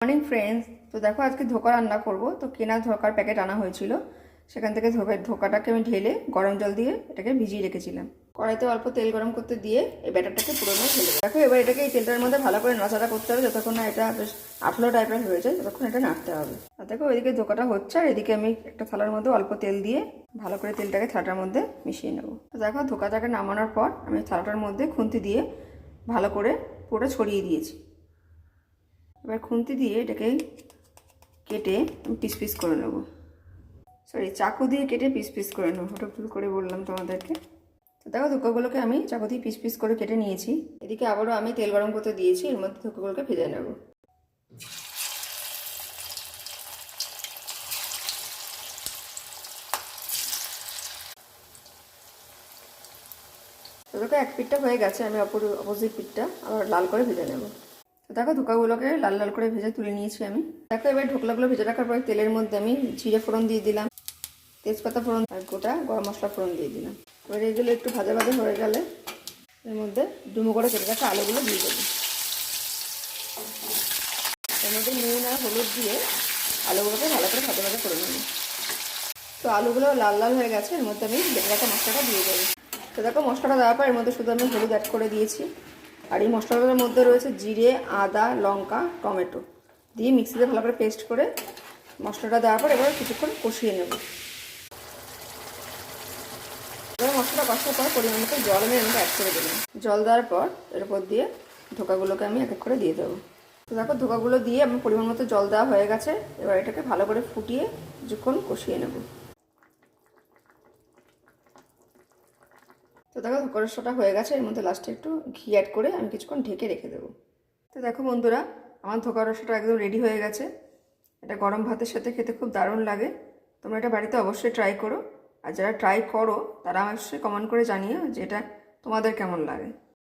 Morning friends. তো দেখো আজকে ধোকা রান্না করব। তো কেনা ধোকার প্যাকেট আনা হয়েছিল, সেখান থেকে ধোকাটাকে আমি ঢেলে গরম জল দিয়ে এটাকে ভিজিয়ে রেখেছিলাম। কড়াইতে অল্প তেল গরম করতে দিয়ে এই ব্যাটারটাকে পুরোনো ঢেলে দেখো। এবার এটাকে এই তেলটার মধ্যে ভালো করে নাড়াচাড়া করতে হবে যতক্ষণ না এটা বেশ আঠলো টাইপের হয়ে যায়, ততক্ষণ এটা নাড়তে হবে। আর দেখো ওইদিকে ধোকাটা হচ্ছে, আর এদিকে আমি একটা থালার মধ্যে অল্প তেল দিয়ে ভালো করে তেলটাকে থালাটার মধ্যে মিশিয়ে নেবো। তো দেখো ধোকাটাকে নামানোর পর আমি থালাটার মধ্যে খুন্তি দিয়ে ভালো করে পুরো ছড়িয়ে দিয়েছি। এবার খুন্তি দিয়ে এটাকে কেটে পিস পিস করে নেব, চাকু দিয়ে কেটে পিস পিস করে নেবো। ওটা ভুল করে বললাম তোমাদেরকে। তো দেখো ধোকাগুলোকে আমি চাকু দিয়ে পিস পিস করে কেটে নিয়েছি। এদিকে আবারও আমি তেল গরম করতে দিয়েছি, এর মধ্যে ধোকাগুলোকে ভেজে নেব। তো দেখো এক পিঠটা হয়ে গেছে, আমি অপোজিট পিঠটা আবার লাল করে ভেজে নেব। তো দেখো ধোকাগুলোকে লাল লাল করে ভেজে তুলে নিয়েছি আমি। দেখো এবার ঢোকলাগুলো ভেজে রাখার পরে তেলের মধ্যে আমি জিরে ফোড়ন দিয়ে দিলাম, তেজপাতা ফোড়ন আর গোটা গরম মশলা ফোড়ন দিয়ে দিলাম। এবার এগুলো একটু ভাজা ভাজা হয়ে গেলে এর মধ্যে ডুমো করে কেটে রাখা আলুগুলো দিয়ে দেবো। এর মধ্যে নুন আর হলুদ দিয়ে আলুগুলোকে ভালো করে ভাজা ভাজা করে নেব। তো আলুগুলো লাল লাল হয়ে গেছে, এর মধ্যে আমি বেটে রাখা মশলাটা দিয়ে দেবো। তো দেখো মশলাটা দেওয়ার পর এর মধ্যে শুধু আমি হলুদ অ্যাড করে দিয়েছি। আর এই মশলাটার মধ্যে রয়েছে জিরে, আদা, লঙ্কা, টমেটো দিয়ে মিক্সিতে ভালো করে পেস্ট করে মশলাটা দেওয়ার পর এবার কিছুক্ষণ কষিয়ে নেব। এবার মশলা কষার পর পরিমাণ মতো জল আমি অ্যাড করে দিলাম। জল দেওয়ার পর এর উপর দিয়ে ধোকাগুলোকে আমি এক এক করে দিয়ে দেবো। তো দেখো ধোকাগুলো দিয়ে আমার পরিমাণ মতো জল দেওয়া হয়ে গেছে। এবার এটাকে ভালো করে ফুটিয়ে কিছুক্ষণ কষিয়ে নেব। তো দেখো ধোকা রসটা হয়ে গেছে, এর মধ্যে লাস্টে একটু ঘি অ্যাড করে আমি কিছুক্ষণ ঢেকে রেখে দেবো। তো দেখো বন্ধুরা, আমার ধোকা রসটা একদম রেডি হয়ে গেছে। এটা গরম ভাতের সাথে খেতে খুব দারুণ লাগে। তোমরা এটা বাড়িতে অবশ্যই ট্রাই করো। আর যারা ট্রাই করো তারা অবশ্যই কমেন্ট করে জানিও যে এটা তোমাদের কেমন লাগে।